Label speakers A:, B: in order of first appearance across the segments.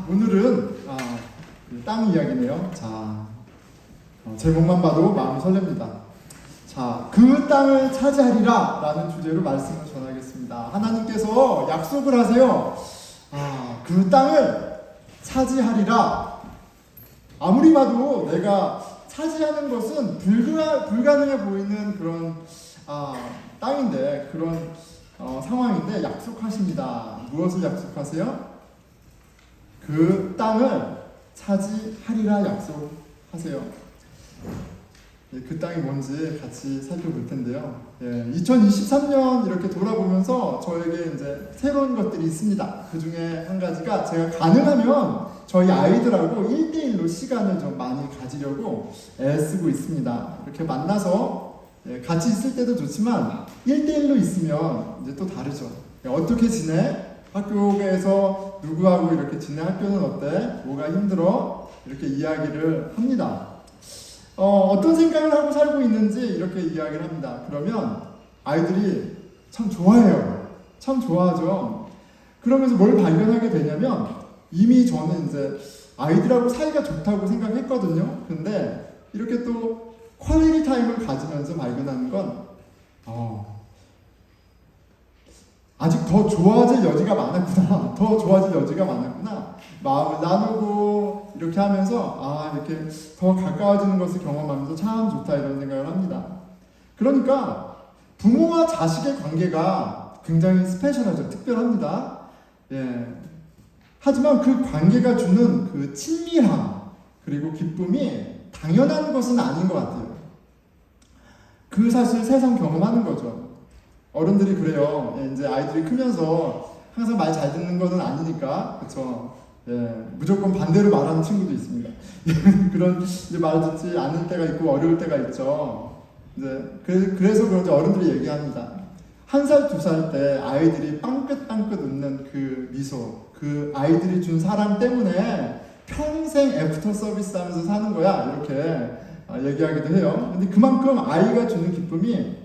A: 오늘은 땅 이야기네요. 제목만 봐도 마음이 설렙니다. 그 땅을 차지하리라 라는 주제로 말씀을 전하겠습니다. 하나님께서 약속을 하세요. 그 땅을 차지하리라. 아무리 봐도 내가 차지하는 것은 불가능해 보이는 그런 땅인데, 그런 상황인데 약속하십니다. 무엇을 약속하세요? 그 땅을 차지하리라 약속하세요. 그 땅이 뭔지 같이 살펴볼 텐데요. 2023년 이렇게 돌아보면서 저에게 이제 새로운 것들이 있습니다. 그 중에 한 가지가 제가 가능하면 저희 아이들하고 1대1로 시간을 좀 많이 가지려고 애쓰고 있습니다. 이렇게 만나서 같이 있을 때도 좋지만 1대1로 있으면 이제 또 다르죠. 어떻게 지내? 학교에서 누구하고 이렇게 지내? 학교는 어때? 뭐가 힘들어? 이렇게 이야기를 합니다. 어떤 생각을 하고 살고 있는지 이렇게 이야기를 합니다. 그러면 아이들이 참 좋아해요. 참 좋아하죠. 그러면서 뭘 발견하게 되냐면, 이미 저는 이제 아이들하고 사이가 좋다고 생각했거든요. 근데 이렇게 또 퀄리티 타임을 가지면서 발견하는 건 아직 더 좋아질 여지가 많았구나. 더 좋아질 여지가 많았구나. 마음을 나누고 이렇게 하면서 이렇게 더 가까워지는 것을 경험하면서 참 좋다, 이런 생각을 합니다. 그러니까 부모와 자식의 관계가 굉장히 스페셜하죠. 특별합니다. 하지만 그 관계가 주는 그 친밀함 그리고 기쁨이 당연한 것은 아닌 것 같아요. 그 사실 세상 경험하는 거죠. 어른들이 그래요. 이제 아이들이 크면서 항상 말 잘 듣는 것은 아니니까, 그렇죠. 무조건 반대로 말하는 친구도 있습니다. 그런 이제 말 듣지 않을 때가 있고 어려울 때가 있죠. 이제 그래서 그런지 어른들이 얘기합니다. 1살, 2살 때 아이들이 빵긋빵긋 웃는 그 미소, 그 아이들이 준 사랑 때문에 평생 애프터 서비스 하면서 사는 거야, 이렇게 얘기하기도 해요. 근데 그만큼 아이가 주는 기쁨이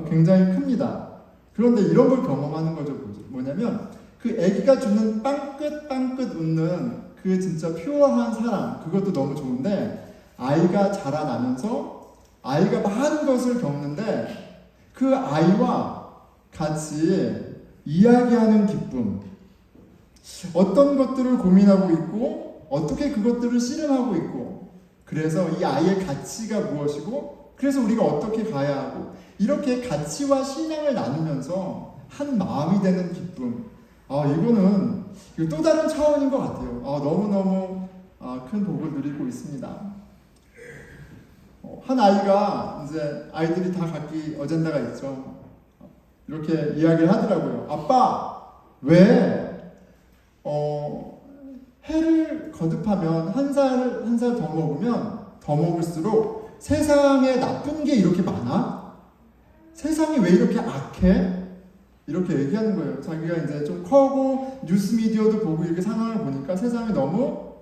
A: 굉장히 큽니다. 그런데 이런 걸 경험하는 거죠. 뭐냐면 그 아기가 주는 빵긋빵긋 웃는 그 진짜 퓨어한 사랑, 그것도 너무 좋은데, 아이가 자라나면서 아이가 많은 것을 겪는데 그 아이와 같이 이야기하는 기쁨, 어떤 것들을 고민하고 있고 어떻게 그것들을 씨름하고 있고, 그래서 이 아이의 가치가 무엇이고, 그래서 우리가 어떻게 가야 하고, 이렇게 가치와 신앙을 나누면서 한 마음이 되는 기쁨, 이거는 또 다른 차원인 것 같아요. 너무너무 큰 복을 누리고 있습니다. 한 아이가, 이제 아이들이 다 각기 어젠다가 있죠. 이렇게 이야기를 하더라고요. 아빠, 왜 해를 거듭하면 한 살 더 먹으면 더 먹을수록 세상에 나쁜 게 이렇게 많아? 세상이 왜 이렇게 악해? 이렇게 얘기하는 거예요. 자기가 이제 좀 커고 뉴스 미디어도 보고 이렇게 상황을 보니까 세상이 너무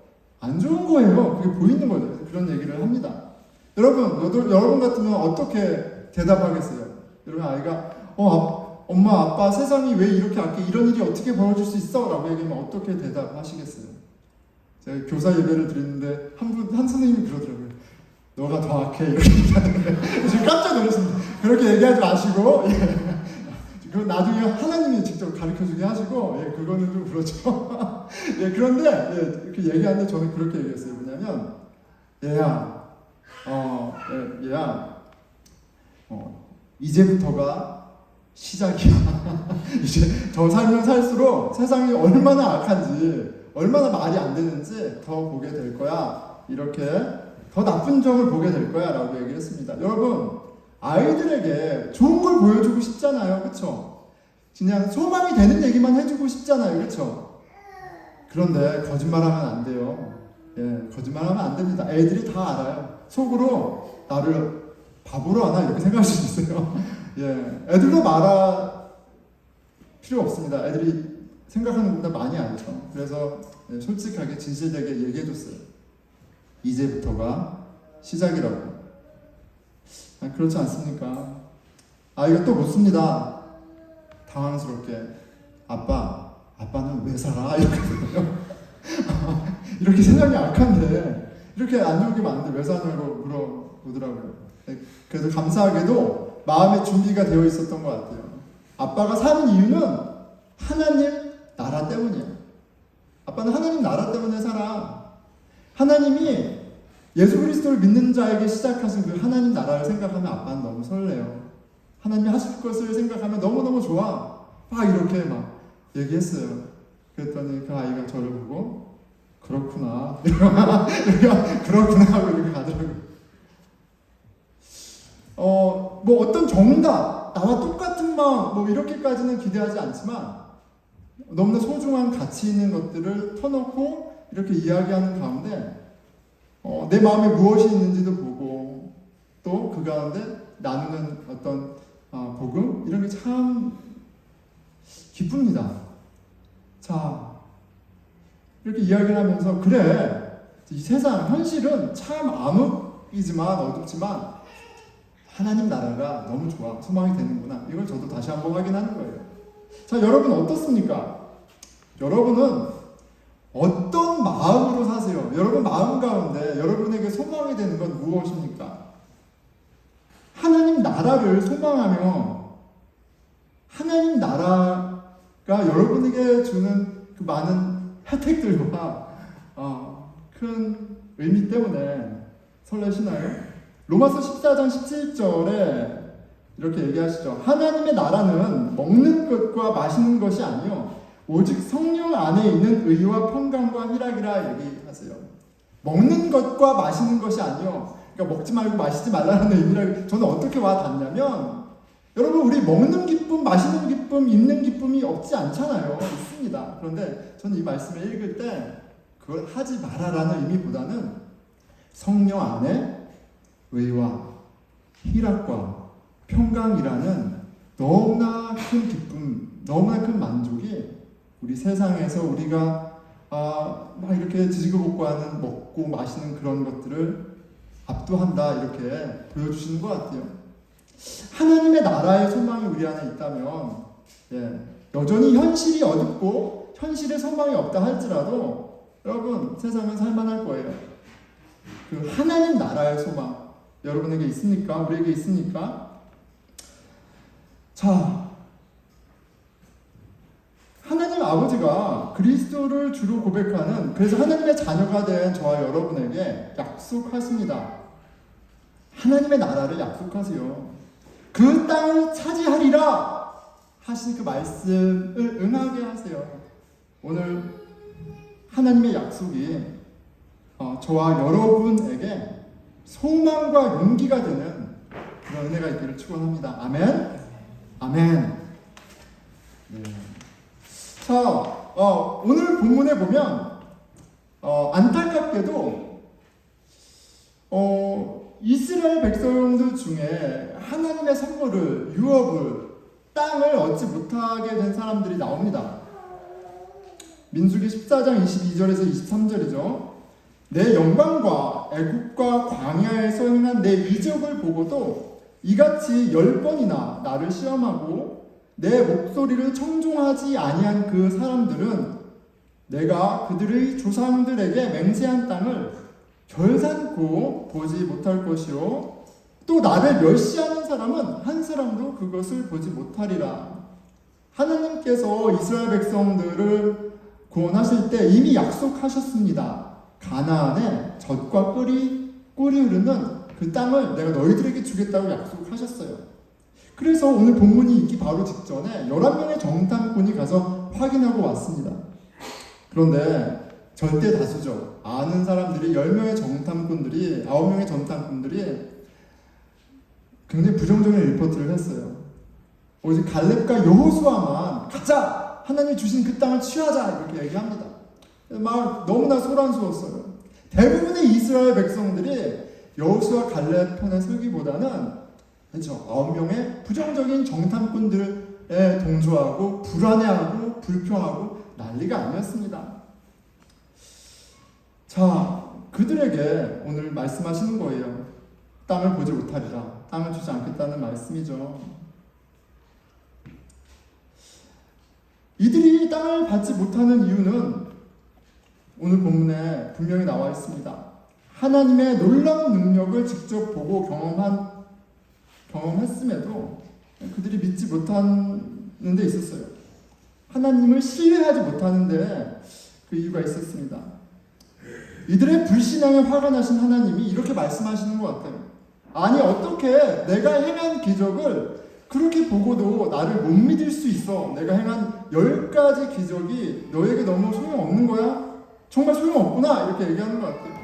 A: 안 좋은 거예요. 그게 보이는 거죠. 그런 얘기를 합니다. 여러분 같으면 어떻게 대답하겠어요? 여러분, 아이가 엄마, 아빠, 세상이 왜 이렇게 악해? 이런 일이 어떻게 벌어질 수 있어? 라고 얘기하면 어떻게 대답하시겠어요? 제가 교사 예배를 드리는데 한 선생님이 그러더라고요. 너가 더 악해. 이렇게 얘기하는데 지금 깜짝 놀랐습니다. 그렇게 얘기하지 마시고, 그건 나중에 하나님이 직접 가르쳐주게 하시고, 그거는 좀 그렇죠. 그런데 이렇게 얘기하는데 저는 그렇게 얘기했어요. 뭐냐면, 얘야, 이제부터가 시작이야. 이제 더 살면 살수록 세상이 얼마나 악한지, 얼마나 말이 안 되는지 더 보게 될 거야. 이렇게 더 나쁜 점을 보게 될 거야 라고 얘기를 했습니다. 여러분, 아이들에게 좋은 걸 보여주고 싶잖아요. 그쵸? 그냥 소망이 되는 얘기만 해주고 싶잖아요. 그쵸? 그런데 거짓말하면 안 돼요. 거짓말하면 안 됩니다. 애들이 다 알아요. 속으로 나를 바보로 하나 이렇게 생각할 수 있어요. 애들도 말할 필요 없습니다. 애들이 생각하는 것보다 많이 알죠. 그래서 솔직하게 진실되게 얘기해줬어요. 이제부터가 시작이라고. 그렇지 않습니까? 아이가 또 묻습니다. 당황스럽게. 아빠는 왜 살아? 이렇게 물어요. 이렇게 세상이 악한데 이렇게 안 좋은 게 많은데 왜 사냐고 물어보더라고요. 그래서 감사하게도 마음의 준비가 되어 있었던 것 같아요. 아빠가 사는 이유는 하나님 나라 때문이야. 아빠는 하나님 나라 때문에 살아. 하나님이 예수 그리스도를 믿는 자에게 시작하신 그 하나님 나라를 생각하면 아빠는 너무 설레요. 하나님이 하실 것을 생각하면 너무너무 좋아. 막 이렇게 막 얘기했어요. 그랬더니 그 아이가 저를 보고 그렇구나. 그렇구나 하고 이렇게 가더라고요. 뭐 어떤 정답, 나와 똑같은 마음, 뭐 이렇게까지는 기대하지 않지만 너무나 소중한 가치 있는 것들을 터놓고 이렇게 이야기하는 가운데 내 마음에 무엇이 있는지도 보고 또 그 가운데 나누는 어떤 복음 이런 게 참 기쁩니다. 자, 이렇게 이야기를 하면서 그래, 이 세상 현실은 참 암흑이지만 어둡지만 하나님 나라가 너무 좋아, 소망이 되는구나. 이걸 저도 다시 한번 확인하는 거예요. 자, 여러분 어떻습니까? 여러분은 어떤 마음으로 사세요? 여러분 마음 가운데 여러분에게 소망이 되는 건 무엇입니까? 하나님 나라를 소망하며 하나님 나라가 여러분에게 주는 그 많은 혜택들과 큰 의미 때문에 설레시나요? 로마서 14장 17절에 이렇게 얘기하시죠. 하나님의 나라는 먹는 것과 마시는 것이 아니요 오직 성령 안에 있는 의와 평강과 희락이라 얘기하세요. 먹는 것과 마시는 것이 아니요, 그러니까 먹지 말고 마시지 말라는 의미라. 저는 어떻게 와 닿냐면, 여러분 우리 먹는 기쁨, 마시는 기쁨, 입는 기쁨이 없지 않잖아요. 있습니다. 그런데 저는 이 말씀을 읽을 때 그걸 하지 마라라는 의미보다는 성령 안에 의와 희락과 평강이라는 너무나 큰 기쁨, 너무나 큰 만족이 우리 세상에서 우리가 막 이렇게 지지고볶고하는 먹고 마시는 그런 것들을 압도한다 이렇게 보여주시는 것 같아요. 하나님의 나라의 소망이 우리 안에 있다면 여전히 현실이 어둡고 현실에 소망이 없다 할지라도 여러분 세상은 살만할 거예요. 그 하나님 나라의 소망 여러분에게 있습니까? 우리에게 있습니까? 자, 하나님 아버지가 그리스도를 주로 고백하는, 그래서 하나님의 자녀가 된 저와 여러분에게 약속하십니다. 하나님의 나라를 약속하세요. 그 땅을 차지하리라 하신 그 말씀을 응하게 하세요. 오늘 하나님의 약속이 저와 여러분에게 소망과 용기가 되는 그런 은혜가 있기를 축원합니다. 아멘. 아멘. 네. 자, 오늘 본문에 보면 안타깝게도 이스라엘 백성들 중에 하나님의 선물을, 유업을, 땅을 얻지 못하게 된 사람들이 나옵니다. 민수기 14장 22절에서 23절이죠. 내 영광과 애국과 광야에서 행한 내 이적을 보고도 이같이 10번이나 나를 시험하고 내 목소리를 청종하지 아니한 그 사람들은 내가 그들의 조상들에게 맹세한 땅을 결산코 보지 못할 것이요 또 나를 멸시하는 사람은 한 사람도 그것을 보지 못하리라. 하나님께서 이스라엘 백성들을 구원하실 때 이미 약속하셨습니다. 가나안에 젖과 꿀이 흐르는 그 땅을 내가 너희들에게 주겠다고 약속하셨어요. 그래서 오늘 본문이 있기 바로 직전에 11명의 정탐꾼이 가서 확인하고 왔습니다. 그런데 절대 다수죠. 아는 사람들이 10명의 정탐꾼들이, 9명의 정탐꾼들이 굉장히 부정적인 리포트를 했어요. 오직 갈렙과 여호수아만 가자! 하나님이 주신 그 땅을 취하자! 이렇게 얘기합니다. 막 너무나 소란스러웠어요. 대부분의 이스라엘 백성들이 여호수아 갈렙 편에 서기보다는 그렇죠. 9명의 부정적인 정탐꾼들에 동조하고 불안해하고 불평하고 난리가 아니었습니다. 자, 그들에게 오늘 말씀하시는 거예요. 땅을 보지 못하리라. 땅을 주지 않겠다는 말씀이죠. 이들이 땅을 받지 못하는 이유는 오늘 본문에 분명히 나와 있습니다. 하나님의 놀라운 능력을 직접 보고 경험했음에도 그들이 믿지 못하는 데 있었어요. 하나님을 신뢰하지 못하는 데 그 이유가 있었습니다. 이들의 불신앙에 화가 나신 하나님이 이렇게 말씀하시는 것 같아요. 아니 어떻게 내가 행한 기적을 그렇게 보고도 나를 못 믿을 수 있어? 내가 행한 10가지 기적이 너에게 너무 소용없는 거야? 정말 소용없구나 이렇게 얘기하는 것 같아요.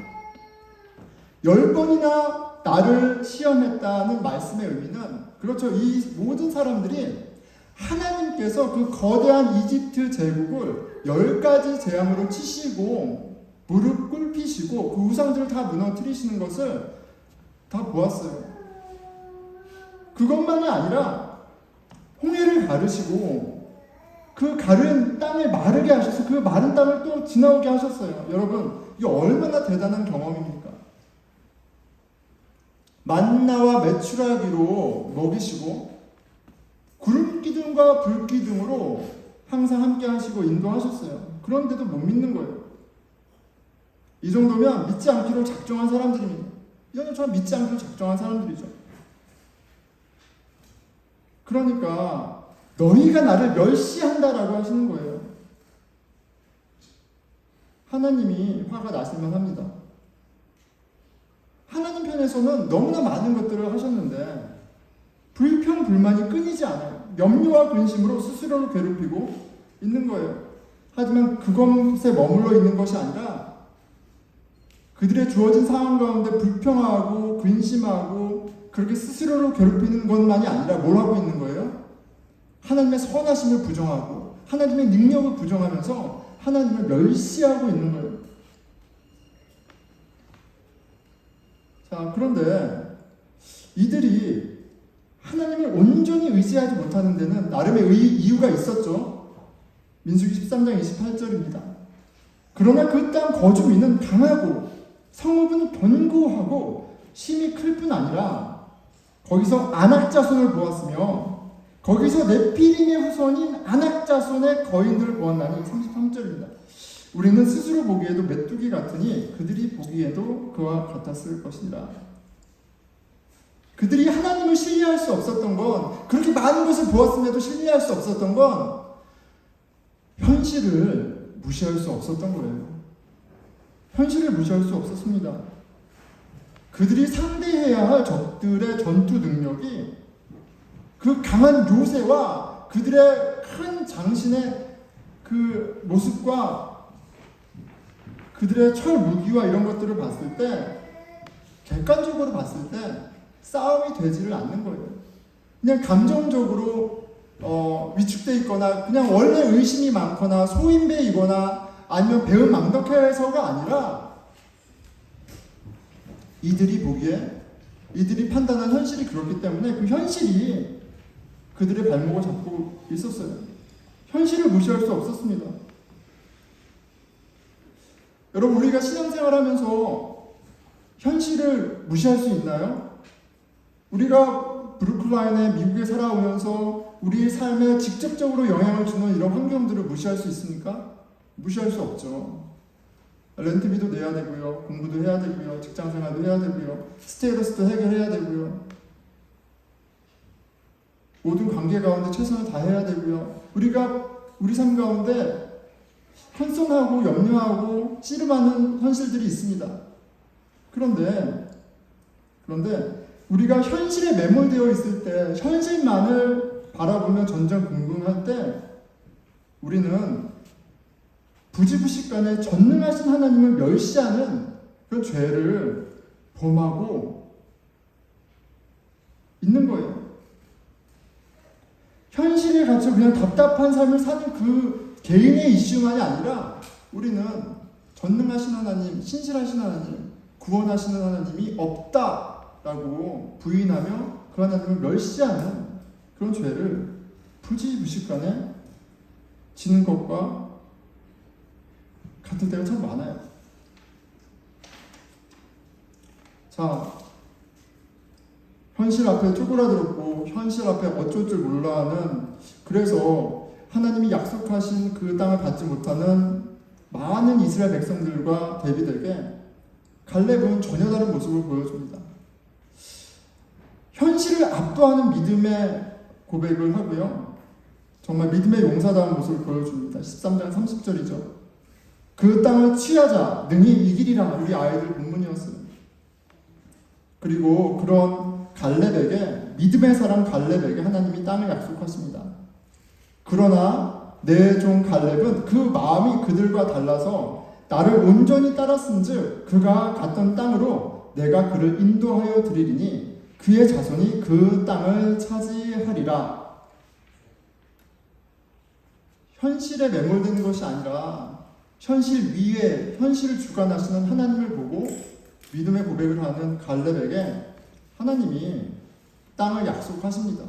A: 10번이나 나를 시험했다는 말씀의 의미는 그렇죠. 이 모든 사람들이 하나님께서 그 거대한 이집트 제국을 10가지 재앙으로 치시고 무릎 꿇히시고 그 우상들을 다 무너뜨리시는 것을 다 보았어요. 그것만이 아니라 홍해를 가르시고 그 가른 땅을 마르게 하셔서 그 마른 땅을 또 지나오게 하셨어요. 여러분 이게 얼마나 대단한 경험입니까? 만나와 메추라기로 먹이시고 구름 기둥과 불 기둥으로 항상 함께 하시고 인도하셨어요. 그런데도 못 믿는 거예요. 이 정도면 믿지 않기로 작정한 사람들입니다. 이건 저 믿지 않기로 작정한 사람들이죠. 그러니까 너희가 나를 멸시한다라고 하시는 거예요. 하나님이 화가 나실만 합니다. 하나님 편에서는 너무나 많은 것들을 하셨는데 불평, 불만이 끊이지 않아요. 염려와 근심으로 스스로를 괴롭히고 있는 거예요. 하지만 그것에 머물러 있는 것이 아니라 그들의 주어진 상황 가운데 불평하고 근심하고 그렇게 스스로를 괴롭히는 것만이 아니라 뭘 하고 있는 거예요? 하나님의 선하심을 부정하고 하나님의 능력을 부정하면서 하나님을 멸시하고 있는 거예요. 자, 그런데 이들이 하나님을 온전히 의지하지 못하는 데는 나름의 이유가 있었죠. 민수기 13장 28절입니다. 그러나 그 땅 거주민은 강하고 성읍은 견고하고 심이 클 뿐 아니라 거기서 아낙 자손을 보았으며 거기서 네피림의 후손인 아낙 자손의 거인들을 보았나니 33절입니다. 우리는 스스로 보기에도 메뚜기 같으니 그들이 보기에도 그와 같았을 것이니라. 그들이 하나님을 신뢰할 수 없었던 건, 그렇게 많은 것을 보았음에도 신뢰할 수 없었던 건 현실을 무시할 수 없었던 거예요. 현실을 무시할 수 없었습니다. 그들이 상대해야 할 적들의 전투 능력이 그 강한 요새와 그들의 큰 장신의 그 모습과 그들의 철 무기와 이런 것들을 봤을 때, 객관적으로 봤을 때 싸움이 되지를 않는 거예요. 그냥 감정적으로 위축되어 있거나 그냥 원래 의심이 많거나 소인배이거나 아니면 배은망덕해서가 아니라 이들이 보기에 이들이 판단한 현실이 그렇기 때문에 그 현실이 그들의 발목을 잡고 있었어요. 현실을 무시할 수 없었습니다. 여러분, 우리가 신앙생활하면서 현실을 무시할 수 있나요? 우리가 브루클라인에 미국에 살아오면서 우리의 삶에 직접적으로 영향을 주는 이런 환경들을 무시할 수 있습니까? 무시할 수 없죠. 렌트비도 내야 되고요, 공부도 해야 되고요, 직장생활도 해야 되고요, 스테이러스도 해결해야 되고요, 모든 관계 가운데 최선을 다해야 되고요. 우리가 우리 삶 가운데 컨선하고 염려하고 씨름하는 현실들이 있습니다. 그런데 우리가 현실에 매몰되어 있을 때, 현실만을 바라보며 전전긍긍할 때 우리는 부지부식간에 전능하신 하나님을 멸시하는 그런 죄를 범하고 있는 거예요. 현실에 갇혀 그냥 답답한 삶을 사는 그 개인의 이슈만이 아니라 우리는 전능하신 하나님, 신실하신 하나님, 구원하시는 하나님이 없다라고 부인하며 그 하나님을 멸시하는 그런 죄를 부지부식간에 지는 것과 같은 때가 참 많아요. 자, 현실 앞에 쪼그라들었고 현실 앞에 어쩔 줄 몰라하는, 그래서 하나님이 약속하신 그 땅을 받지 못하는 많은 이스라엘 백성들과 대비되게 갈렙은 전혀 다른 모습을 보여줍니다. 현실을 압도하는 믿음의 고백을 하고요. 정말 믿음의 용사다운 모습을 보여줍니다. 13장 30절이죠. 그 땅을 취하자 능히 이기리라. 우리 아이들 본문이었어요. 그리고 그런 갈렙에게, 믿음의 사람 갈렙에게 하나님이 땅을 약속하십니다. 그러나 내 종 갈렙은 그 마음이 그들과 달라서 나를 온전히 따랐은즉 그가 갔던 땅으로 내가 그를 인도하여 드리리니 그의 자손이 그 땅을 차지하리라. 현실에 매몰되는 것이 아니라 현실 위에 현실을 주관하시는 하나님을 보고 믿음의 고백을 하는 갈렙에게 하나님이 땅을 약속하십니다.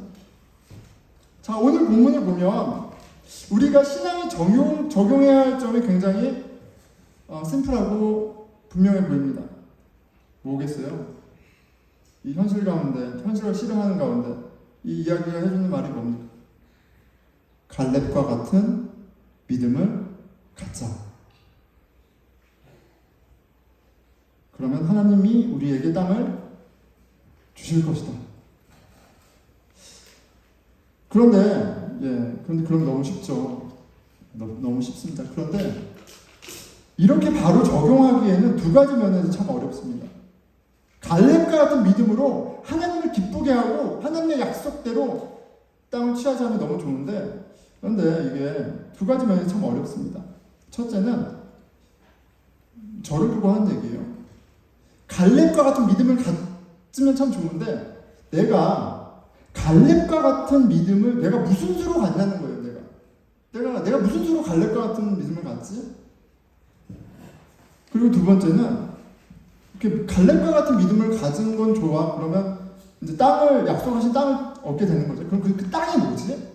A: 자, 오늘 본문을 보면 우리가 신앙에 적용해야 할 점이 굉장히 심플하고 분명해 보입니다. 뭐겠어요? 이 현실 가운데, 현실을 실행하는 가운데 이 이야기가 해주는 말이 뭡니까? 갈렙과 같은 믿음을 갖자. 그러면 하나님이 우리에게 땅을 주실 것이다. 그런데 그럼 너무 쉽죠. 너무 쉽습니다. 그런데 이렇게 바로 적용하기에는 두 가지 면에서 참 어렵습니다. 갈렙과 같은 믿음으로 하나님을 기쁘게 하고 하나님의 약속대로 땅을 취하자면 너무 좋은데, 그런데 이게 두 가지 면에서 참 어렵습니다. 첫째는 저를 두고 하는 얘기예요. 갈렙과 같은 믿음을 갖으면 참 좋은데 내가 갈렙과 같은 믿음을 내가 무슨 수로 갖냐는 거예요. 내가 무슨 수로 갈렙과 같은 믿음을 갖지? 그리고 두 번째는 이렇게 갈렙과 같은 믿음을 가진 건 좋아. 그러면 이제 약속하신 땅을 얻게 되는 거죠. 그럼 그 땅이 뭐지?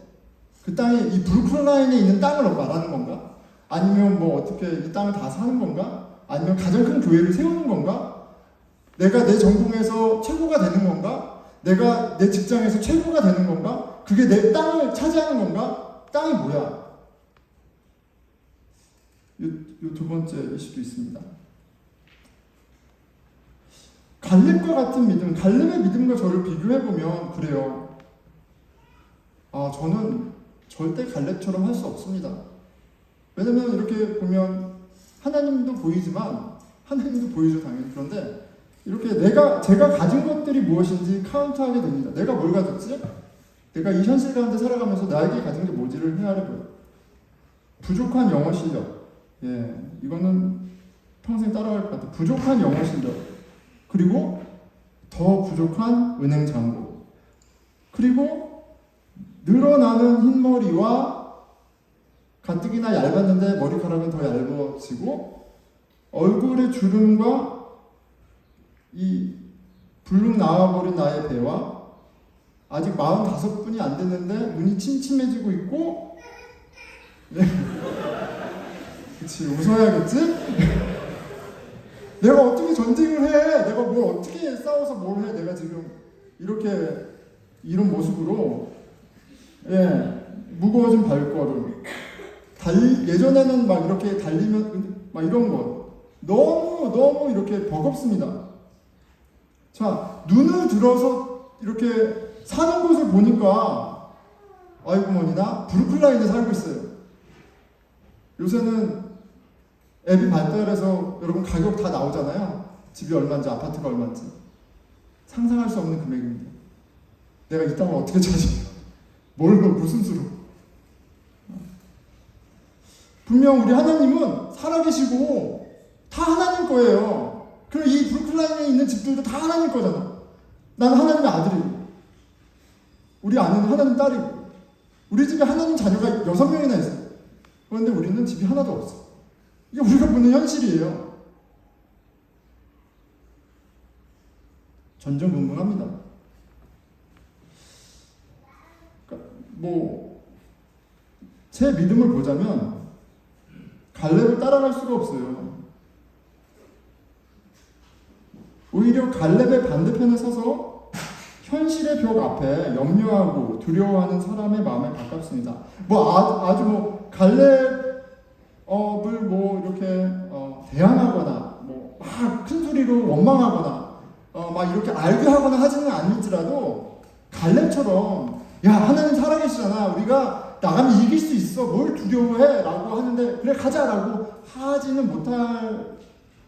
A: 그 땅이 이 브루클린 라인에 있는 땅을 말하는 건가? 아니면 뭐 어떻게 이 땅을 다 사는 건가? 아니면 가장 큰 교회를 세우는 건가? 내가 내 전공에서 최고가 되는 건가? 내가 내 직장에서 최고가 되는 건가? 그게 내 땅을 차지하는 건가? 땅이 뭐야? 이 두 번째 이슈도 있습니다. 갈렙과 같은 믿음, 갈렙의 믿음과 저를 비교해보면 그래요. 저는 절대 갈렙처럼 할 수 없습니다. 왜냐면 이렇게 보면 하나님도 보이지만, 하나님도 보이죠, 당연히. 그런데 이렇게 제가 가진 것들이 무엇인지 카운트하게 됩니다. 내가 뭘 가졌지? 내가 이 현실 가운데 살아가면서 나에게 가진 게 뭐지를 헤아려봐요. 부족한 영어 실력. 이거는 평생 따라갈 것 같아요. 부족한 영어 실력. 그리고 더 부족한 은행 잔고. 그리고 늘어나는 흰머리와 가뜩이나 얇았는데 머리카락은 더 얇아지고 얼굴의 주름과 이 불룩 나와버린 나의 배와 아직 45분이 안 됐는데 눈이 침침해지고 있고 그치, 웃어야겠지? 내가 어떻게 전쟁을 해? 내가 뭘 어떻게 싸워서 뭘 해? 내가 지금 이런 모습으로 무거워진 발걸음 예전에는 막 이렇게 달리면 막 이런 거 너무 이렇게 버겁습니다. 자, 눈을 들어서 이렇게 사는 곳을 보니까 아이고 머니나 브루클린 라인에 살고 있어요. 요새는 앱이 발달해서 여러분 가격 다 나오잖아요. 집이 얼마인지 아파트가 얼마인지 상상할 수 없는 금액입니다. 내가 이 땅을 어떻게 차지해요? 뭘로 무슨 수로? 분명 우리 하나님은 살아계시고 다 하나님 거예요. 그리고 이 브루클린 라인에 있는 집들도 다 하나님 거잖아. 나는 하나님의 아들이고 우리 아내는 하나님 딸이고 우리 집에 하나님 자녀가 6명이나 있어요. 그런데 우리는 집이 하나도 없어. 이게 우리가 보는 현실이에요. 전전긍긍합니다. 그러니까 제 믿음을 보자면 갈렙을 따라갈 수가 없어요. 오히려 갈렙의 반대편에 서서 현실의 벽 앞에 염려하고 두려워하는 사람의 마음에 가깝습니다. 갈렙 뭐 이렇게 대항하거나 뭐 막 큰 소리로 원망하거나 막 이렇게 알교하거나 하지는 않을지라도 갈렙처럼 야 하나님 살아계시잖아 우리가 나가면 이길 수 있어 뭘 두려워해 라고 하는데 그래 가자 라고 하지는 못할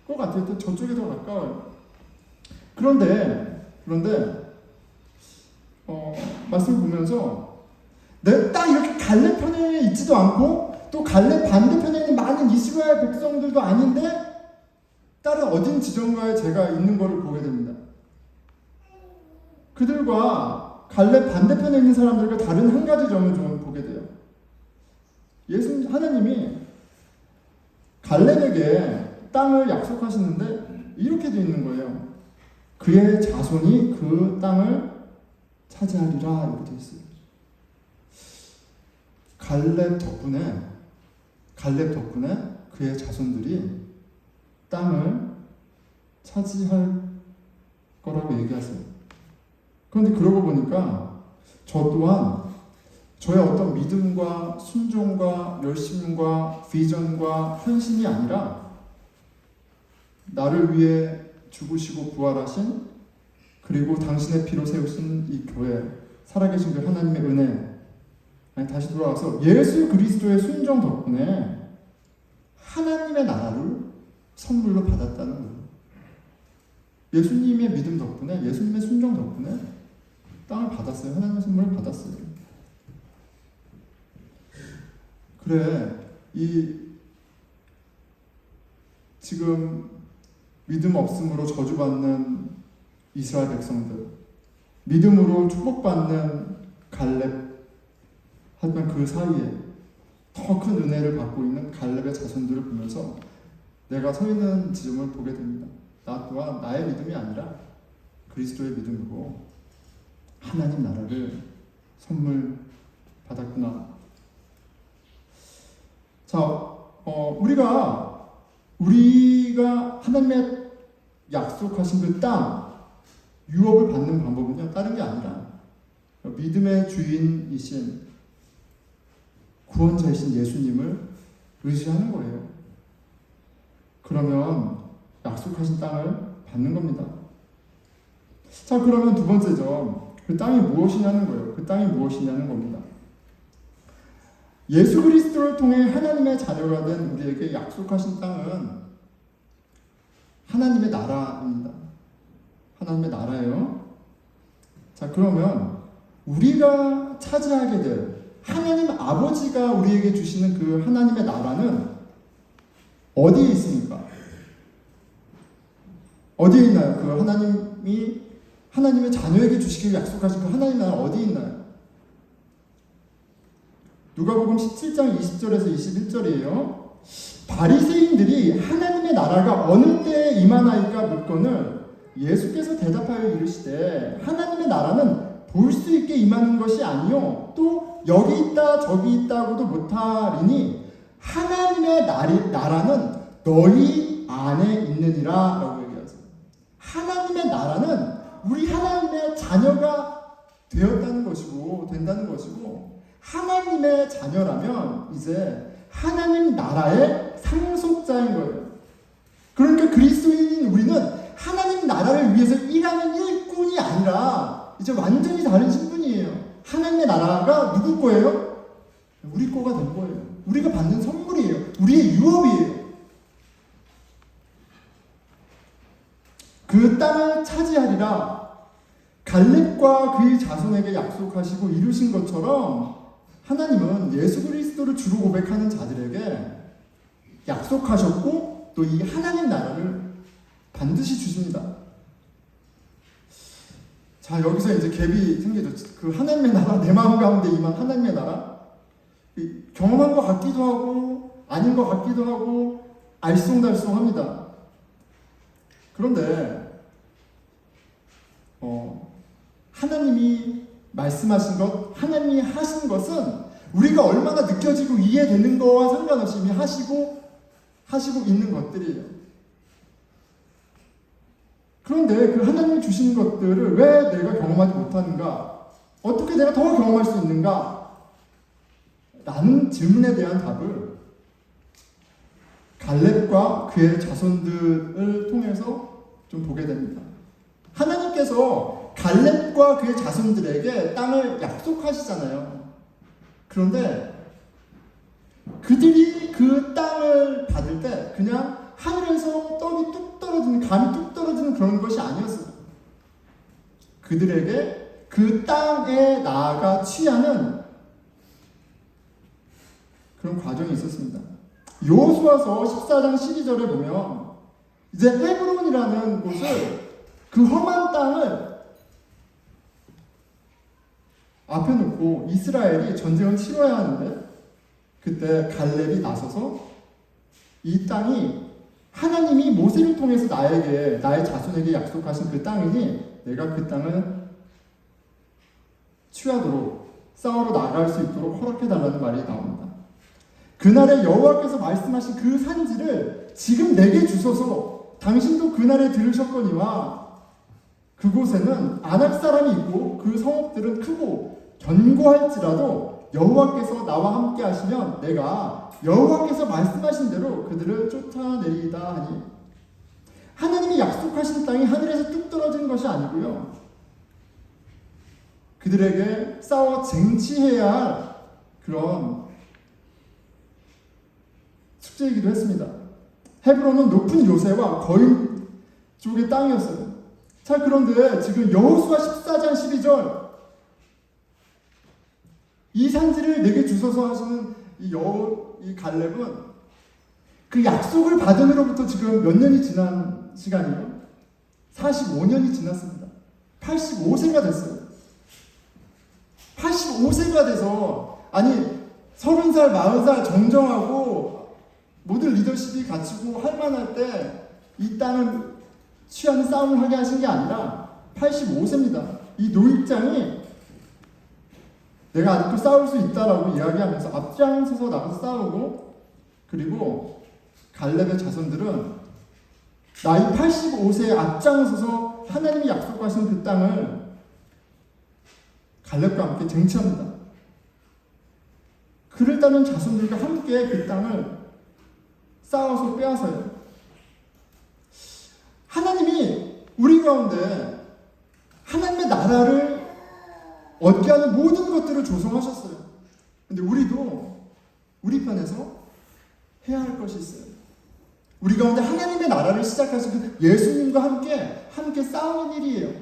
A: 것 같아요. 또 저쪽에 더 가까워요. 그런데 말씀을 보면서 내가 딱 이렇게 갈렙 편에 있지도 않고 또 갈렙 반대편에 있는 많은 이스라엘 백성들도 아닌데 다른 어딘 지정가에 제가 있는 것을 보게 됩니다. 그들과 갈렙 반대편에 있는 사람들과 다른 한 가지 점을 좀 보게 돼요. 하나님이 갈렙에게 땅을 약속하시는데 이렇게 되어 있는 거예요. 그의 자손이 그 땅을 차지하리라 이렇게 되어 있어요. 갈렙 덕분에 그의 자손들이 땅을 차지할 거라고 얘기하세요. 그런데 그러고 보니까 저 또한 저의 어떤 믿음과 순종과 열심과 비전과 헌신이 아니라 나를 위해 죽으시고 부활하신 그리고 당신의 피로 세우신 이 교회 살아계신 그 하나님의 은혜 다시 돌아와서 예수 그리스도의 순종 덕분에 하나님의 나라를 선물로 받았다는 거예요. 예수님의 믿음 덕분에 예수님의 순종 덕분에 땅을 받았어요. 하나님의 선물을 받았어요. 그래 지금 믿음 없음으로 저주받는 이스라엘 백성들 믿음으로 축복받는 갈렙 하지만 그 사이에 더 큰 은혜를 받고 있는 갈렙의 자손들을 보면서 내가 서 있는 지점을 보게 됩니다. 나 또한 나의 믿음이 아니라 그리스도의 믿음으로 하나님 나라를 선물 받았구나. 자, 우리가 하나님의 약속하신 그 땅 유업을 받는 방법은요 다른 게 아니라 믿음의 주인이신 구원자이신 예수님을 의지하는 거예요. 그러면 약속하신 땅을 받는 겁니다. 자, 그러면 두 번째 점, 그 땅이 무엇이냐는 거예요. 그 땅이 무엇이냐는 겁니다. 예수 그리스도를 통해 하나님의 자녀가 된 우리에게 약속하신 땅은 하나님의 나라입니다. 하나님의 나라예요. 자, 그러면 우리가 차지하게 될 하나님 아버지가 우리에게 주시는 그 하나님의 나라는 어디에 있습니까? 어디에 있나요? 그 하나님의 자녀에게 주시기를 약속하신 그 하나님의 나라 어디에 있나요? 누가복음 17장 20절에서 21절이에요. 바리새인들이 하나님의 나라가 어느 때에 임하나이까 묻거늘 예수께서 대답하여 이르시되 하나님의 나라는 볼 수 있게 임하는 것이 아니요 또 여기 있다 저기 있다고도 못하리니 하나님의 나라는 너희 안에 있느니라 라고 얘기하세요. 하나님의 나라는 우리 하나님의 자녀가 되었다는 것이고 된다는 것이고 하나님의 자녀라면 이제 하나님 나라의 상속자인 거예요. 그러니까 그리스도인인 우리는 하나님 나라를 위해서 일하는 일꾼이 아니라 이제 완전히 다른 신분이에요. 하나님의 나라가 누구 거예요? 우리 거가 된 거예요. 우리가 받는 선물이에요. 우리의 유업이에요. 그 땅을 차지하리라 갈렙과 그의 자손에게 약속하시고 이루신 것처럼 하나님은 예수 그리스도를 주로 고백하는 자들에게 약속하셨고 또 이 하나님 나라를 반드시 주십니다. 자, 여기서 이제 갭이 생기죠. 그 하나님의 나라, 내 마음 가운데 임한 하나님의 나라, 경험한 것 같기도 하고 아닌 것 같기도 하고 알쏭달쏭합니다. 그런데 하나님이 말씀하신 것, 하나님이 하신 것은 우리가 얼마나 느껴지고 이해되는 거와 상관없이 이미 하시고 있는 것들이에요. 그런데 그 하나님이 주신 것들을 왜 내가 경험하지 못하는가? 어떻게 내가 더 경험할 수 있는가? 라는 질문에 대한 답을 갈렙과 그의 자손들을 통해서 좀 보게 됩니다. 하나님께서 갈렙과 그의 자손들에게 땅을 약속하시잖아요. 그런데 그들이 그 땅을 받을 때 그냥 하늘에서 떡이 뚝 떨어지는, 감이 뚝 떨어지는 그런 것이 아니었어요. 그들에게 그 땅에 나아가 취하는 그런 과정이 있었습니다. 여호수아서 14장 12절에 보면 이제 헤브론이라는 곳을, 그 험한 땅을 앞에 놓고 이스라엘이 전쟁을 치러야 하는데, 그때 갈렙이 나서서 이 땅이 하나님이 모세를 통해서 나에게, 나의 자손에게 약속하신 그 땅이니 내가 그 땅을 취하도록, 싸우러 나갈 수 있도록 허락해달라는 말이 나옵니다. 그날에 여호와께서 말씀하신 그 산지를 지금 내게 주소서, 당신도 그날에 들으셨거니와 그곳에는 아낙 사람이 있고 그 성읍들은 크고 견고할지라도 여호와께서 나와 함께 하시면 내가 여호와께서 말씀하신 대로 그들을 쫓아내리이다 하니, 하나님이 약속하신 땅이 하늘에서 뚝 떨어진 것이 아니고요, 그들에게 싸워 쟁취해야 할 그런 숙제이기도 했습니다. 헤브론은 높은 요새와 거인 쪽의 땅이었어요. 자, 그런데 지금 여호수아 14장 12절, 이 산지를 내게 주소서 하시는 이 갈렙은 그 약속을 받음으로부터 지금 몇 년이 지난 시간이에요? 45년이 지났습니다. 85세가 됐어요. 85세가 돼서, 아니 30살, 40살 정정하고 모든 리더십이 갖추고 할 만할 때 이 땅을 취하는 싸움을 하게 하신 게 아니라 85세입니다. 이 노익장이 내가 아직도 싸울 수 있다라고 이야기하면서 앞장서서 나가서 싸우고, 그리고 갈렙의 자손들은 나이 85세에 앞장서서 하나님이 약속하신 그 땅을 갈렙과 함께 쟁취합니다. 그를 따른 자손들과 함께 그 땅을 싸워서 빼앗아요. 하나님이 우리 가운데 하나님의 나라를 얻게 하는 모든 것들을 조성하셨어요. 근데 우리도 우리 편에서 해야 할 것이 있어요. 우리 가운데 하나님의 나라를 시작하신 그 예수님과 함께 싸우는 일이에요.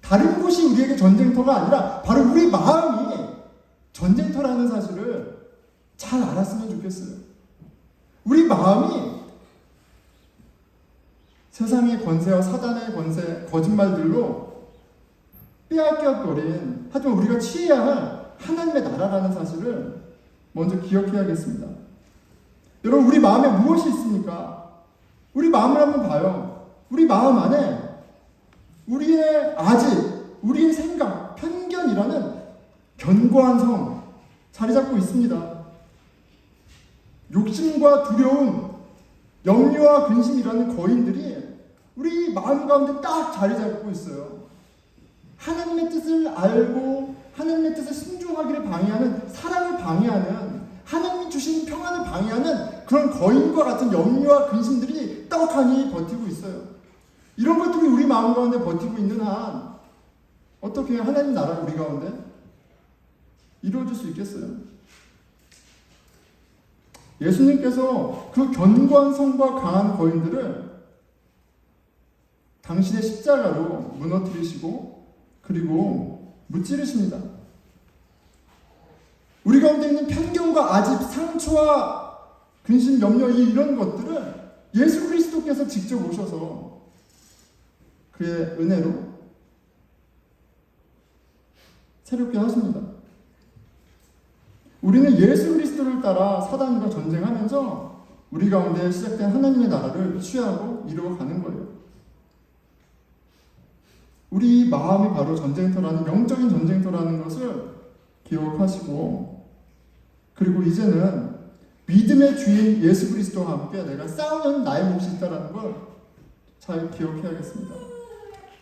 A: 다른 곳이 우리에게 전쟁터가 아니라 바로 우리 마음이 전쟁터라는 사실을 잘 알았으면 좋겠어요. 우리 마음이 세상의 권세와 사단의 권세, 거짓말들로 빼앗겨버린, 하지만 우리가 취해야 할 하나님의 나라라는 사실을 먼저 기억해야겠습니다. 여러분, 우리 마음에 무엇이 있습니까? 우리 마음을 한번 봐요. 우리 마음 안에 우리의 아집, 우리의 생각, 편견이라는 견고한 성 자리 잡고 있습니다. 욕심과 두려움, 염려와 근심이라는 거인들이 우리 마음 가운데 딱 자리 잡고 있어요. 하나님의 뜻을 알고 하나님의 뜻에 순종하기를 방해하는, 사랑을 방해하는, 하나님이 주신 평안을 방해하는 그런 거인과 같은 염려와 근심들이 떡하니 버티고 있어요. 이런 것들이 우리 마음 가운데 버티고 있는 한 어떻게 하나님 나라가 우리 가운데 이루어질 수 있겠어요? 예수님께서 그 견고한 성과 강한 거인들을 당신의 십자가로 무너뜨리시고 그리고 무찌르십니다. 우리 가운데 있는 편견과 아집, 상처와 근심, 염려, 이런 것들을 예수 그리스도께서 직접 오셔서 그의 은혜로 새롭게 하십니다. 우리는 예수 그리스도를 따라 사단과 전쟁하면서 우리 가운데 시작된 하나님의 나라를 취하고 이루어가는 거예요. 우리 마음이 바로 전쟁터라는, 영적인 전쟁터라는 것을 기억하시고, 그리고 이제는 믿음의 주인 예수 그리스도와 함께 내가 싸우는 나의 몫이 있다는 걸 잘 기억해야겠습니다.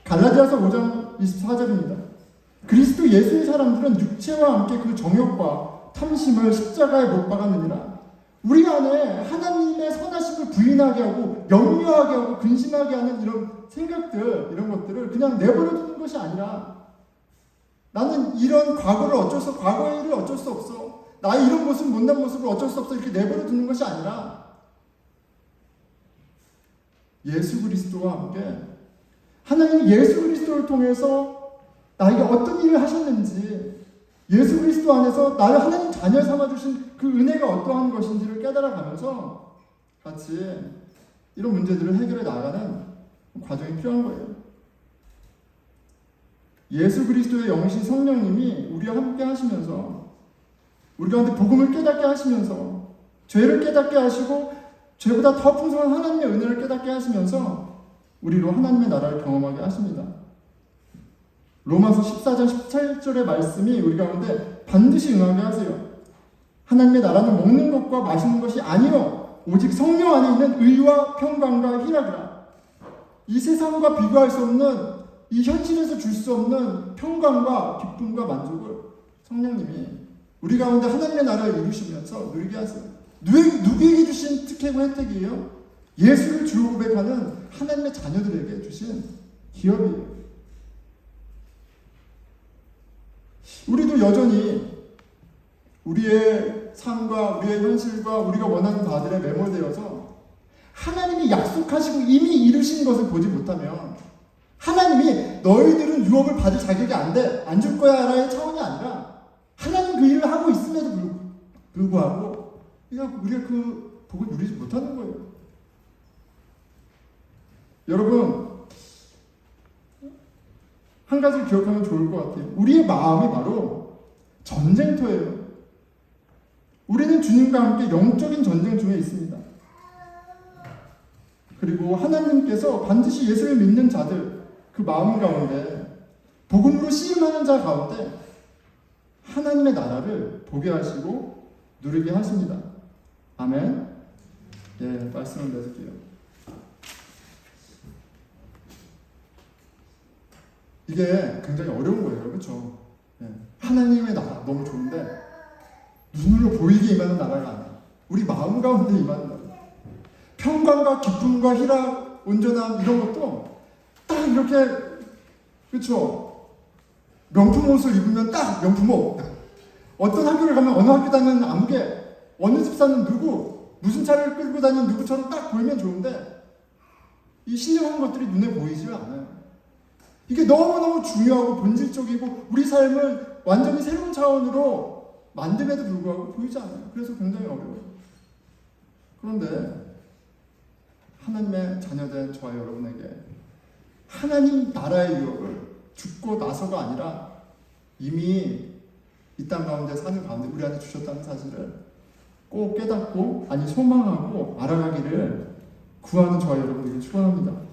A: 갈라디아서 5장 24절입니다. 그리스도 예수의 사람들은 육체와 함께 그 정욕과 탐심을 십자가에 못 박았느니라. 우리 안에 하나님의 선하심을 부인하게 하고 염려하게 하고 근심하게 하는 이런 생각들, 이런 것들을 그냥 내버려 두는 것이 아니라 나는 이런 과거의 일을 어쩔 수 없어. 나의 이런 모습, 못난 모습을 어쩔 수 없어. 이렇게 내버려 두는 것이 아니라 예수 그리스도와 함께 하나님이 예수 그리스도를 통해서 나에게 어떤 일을 하셨는지, 예수 그리스도 안에서 나를 하나님 자녀 삼아주신 그 은혜가 어떠한 것인지를 깨달아가면서 같이 이런 문제들을 해결해 나가는 과정이 필요한 거예요. 예수 그리스도의 영이신 성령님이 우리와 함께 하시면서 우리 가운데 복음을 깨닫게 하시면서 죄를 깨닫게 하시고 죄보다 더 풍성한 하나님의 은혜를 깨닫게 하시면서 우리로 하나님의 나라를 경험하게 하십니다. 로마서 14장 17절의 말씀이 우리 가운데 반드시 응하게 하세요. 하나님의 나라는 먹는 것과 마시는 것이 아니요 오직 성령 안에 있는 의와 평강과 희락이라. 이 세상과 비교할 수 없는, 이 현실에서 줄 수 없는 평강과 기쁨과 만족을 성령님이 우리 가운데 하나님의 나라를 이루시면서 누리게 하세요. 누구에게 주신 특혜고 혜택이에요? 예수를 주로 고백하는 하나님의 자녀들에게 주신 기업이에요. 우리도 여전히 우리의 삶과 우리의 현실과 우리가 원하는 바들에 매몰되어서 하나님이 약속하시고 이미 이루신 것을 보지 못하면, 하나님이 너희들은 유업을 받을 자격이 안 돼, 안 줄 거야 라의 차원이 아니라 하나님 그 일을 하고 있음에도 불구하고 우리가 그 복을 누리지 못하는 거예요. 여러분, 한 가지를 기억하면 좋을 것 같아요. 우리의 마음이 바로 전쟁터예요. 우리는 주님과 함께 영적인 전쟁 중에 있습니다. 그리고 하나님께서 반드시 예수를 믿는 자들, 그 마음 가운데 복음으로 씨름하는 자 가운데 하나님의 나라를 보게 하시고 누리게 하십니다. 아멘. 예, 말씀을 맺을게요. 이게 굉장히 어려운 거예요. 그렇죠? 예, 하나님의 나라 너무 좋은데 눈으로 보이게 임하는 나라가 아니라 우리 마음 가운데 임하는 나라. 평강과 기쁨과 희락, 온전함 이런 것도 딱 이렇게, 그렇죠? 명품 옷을 입으면 딱 명품 옷. 어떤 학교를 가면 어느 학교 다니는 아무개, 어느 집사는 누구, 무슨 차를 끌고 다니는 누구처럼 딱 보이면 좋은데 이 신령한 것들이 눈에 보이지 않아요. 이게 너무너무 중요하고 본질적이고 우리 삶을 완전히 새로운 차원으로 만듦에도 불구하고 보이지 않아요. 그래서 굉장히 어려워요. 그런데 하나님의 자녀된 저와 여러분에게 하나님 나라의 유업을 죽고 나서가 아니라 이미 이 땅 가운데 사는 가운데 우리한테 주셨다는 사실을 꼭 깨닫고, 아니 소망하고 알아가기를 구하는 저와 여러분에게 축원합니다.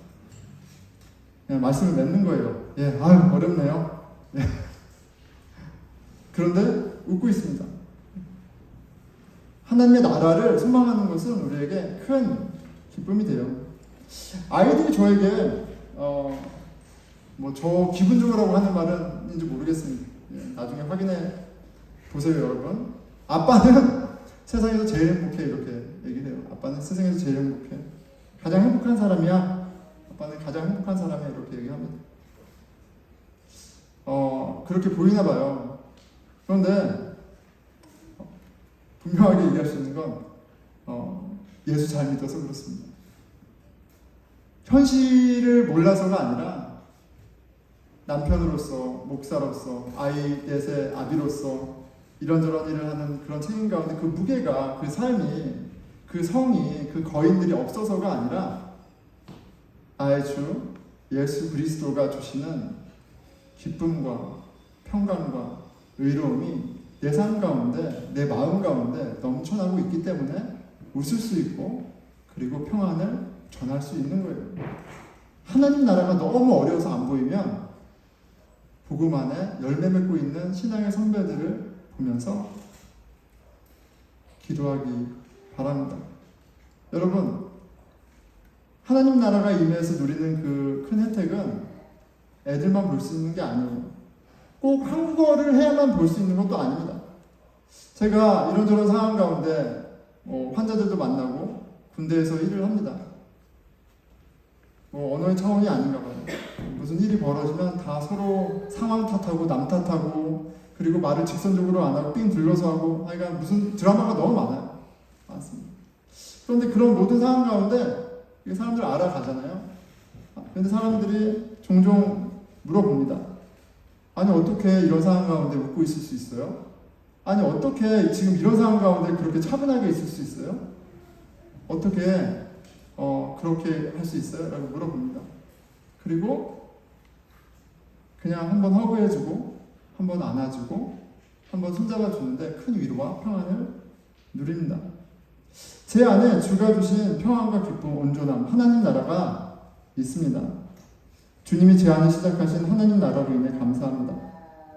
A: 말씀을 맺는 거예요. 예, 아유 어렵네요. 예. 그런데 웃고 있습니다. 하나님의 나라를 소망하는 것은 우리에게 큰 기쁨이 돼요. 아이들이 저에게 저 기분 좋으라고 하는 말은인지 모르겠습니다. 예, 나중에 확인해 보세요, 여러분. 아빠는 세상에서 제일 행복해, 이렇게 얘기해요. 아빠는 세상에서 제일 행복해. 가장 행복한 사람이야. 아빠는 가장 행복한 사람이야, 이렇게 얘기합니다. 그렇게 보이나 봐요. 그런데 분명하게 얘기할 수 있는 건 예수 잘 믿어서 그렇습니다. 현실을 몰라서가 아니라 남편으로서, 목사로서, 아이 넷의 아비로서 이런저런 일을 하는 그런 책임 가운데 그 무게가, 그 삶이, 그 성이, 그 거인들이 없어서가 아니라 나의 주 예수 그리스도가 주시는 기쁨과 평강과 의로움이 내 삶 가운데, 내 마음 가운데 넘쳐나고 있기 때문에 웃을 수 있고 그리고 평안을 전할 수 있는 거예요. 하나님 나라가 너무 어려워서 안 보이면 복음 안에 열매 맺고 있는 신앙의 선배들을 보면서 기도하기 바랍니다. 여러분, 하나님 나라가 임해서 누리는 그 큰 혜택은 애들만 볼 수 있는 게 아니에요. 꼭 한국어를 해야만 볼 수 있는 것도 아닙니다. 제가 이런저런 상황 가운데 환자들도 만나고 군대에서 일을 합니다. 언어의 차원이 아닌가 봐요. 무슨 일이 벌어지면 다 서로 상황 탓하고 남 탓하고, 그리고 말을 직선적으로 안 하고 삥 둘러서 하고, 그러니까 무슨 드라마가 너무 많아요. 맞습니다. 그런데 그런 모든 상황 가운데 사람들 알아가잖아요. 그런데 사람들이 종종 물어봅니다. 아니 어떻게 이런 상황 가운데 웃고 있을 수 있어요? 아니 어떻게 지금 이런 상황 가운데 그렇게 차분하게 있을 수 있어요? 어떻게 그렇게 할 수 있어요? 라고 물어봅니다. 그리고 그냥 한번 허그해주고, 한번 안아주고, 한번 손잡아주는데 큰 위로와 평안을 누립니다. 제 안에 주가 주신 평안과 기쁨, 온전함, 하나님 나라가 있습니다. 주님이 제 안에 시작하신 하나님 나라로 인해 감사합니다.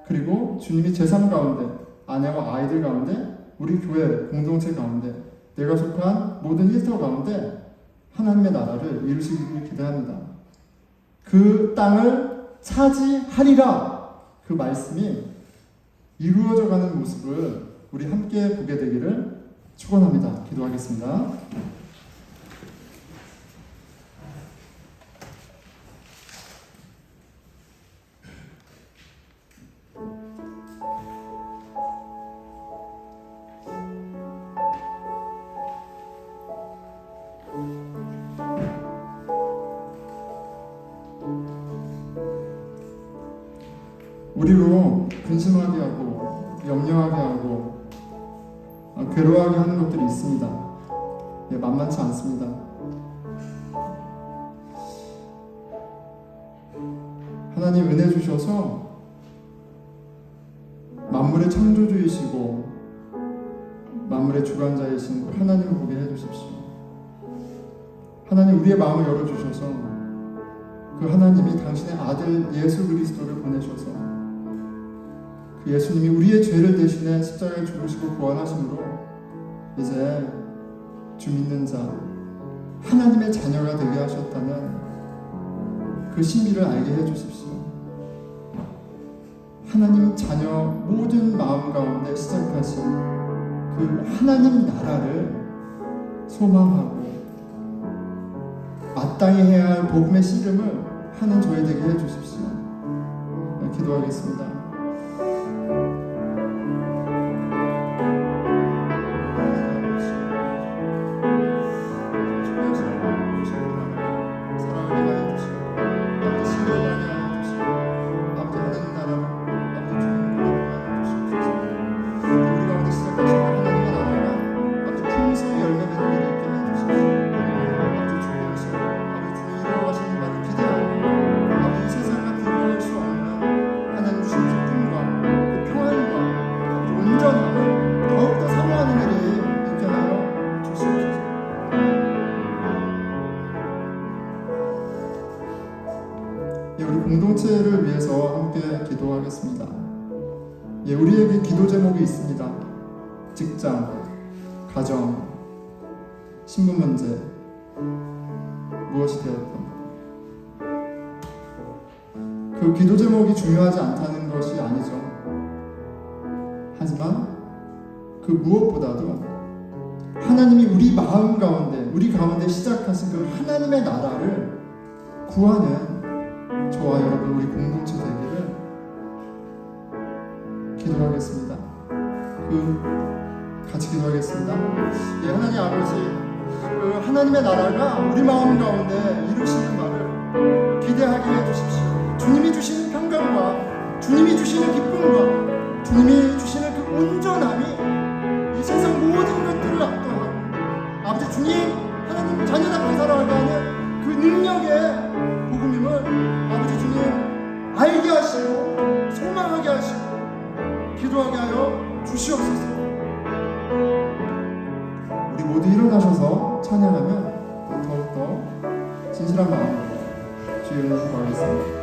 A: 그리고 주님이 제 삶 가운데, 아내와 아이들 가운데, 우리 교회 공동체 가운데, 내가 속한 모든 일터 가운데 하나님의 나라를 이루시기를 기대합니다. 그 땅을 차지하리라, 그 말씀이 이루어져 가는 모습을 우리 함께 보게 되기를 축원합니다. 기도하겠습니다. 우리로 근심하게 하고 염려하게 하고 괴로워하게 하는 것들이 있습니다. 만만치 않습니다. 하나님 은혜 주셔서 만물의 창조주이시고 만물의 주관자이신 그 하나님을 보게 해주십시오. 하나님 우리의 마음을 열어주셔서 그 하나님이 당신의 아들 예수 그리스도를 보내셔서 그 예수님이 우리의 죄를 대신해 십자가에 죽으시고 부활하심으로 이제 주 믿는 자, 하나님의 자녀가 되게 하셨다는 그 신비를 알게 해주십시오. 하나님 자녀 모든 마음 가운데 시작하신 그 하나님 나라를 소망하고 마땅히 해야 할 복음의 씨름을 하는 저희 되게 해주십시오. 기도하겠습니다. 공동체를 위해서 함께 기도하겠습니다. 우리에게 기도 제목이 있습니다. 직장, 가정, 신분 문제, 무엇이 되었던 그 기도 제목이 중요하지 않다는 것이 아니죠. 하지만 그 무엇보다도 하나님이 우리 마음 가운데, 우리 가운데 시작하신 그 하나님의 나라를 구하는 저와 여러분 우리 공동체 되기를 기도하겠습니다. 같이 기도하겠습니다. 하나님 아버지, 그 하나님의 나라가 우리 마음 가운데 이루시는 바를 기대하게 해주십시오. 주님이 주시는 평강과 주님이 주시는 기쁨과 주님이 주시는 그 온전함이 이 세상 모든 것들을 압도하고 아버지 주님 하나님 자녀답게 살아가게 하는 그 능력의 복음임을 아버지 주님 알게 하시고 소망하게 하시고 기도하게 하여 주시옵소서. 우리 모두 일어나셔서 찬양하면 더욱더 진실한 마음으로 주의 은혜를 구하겠습니다.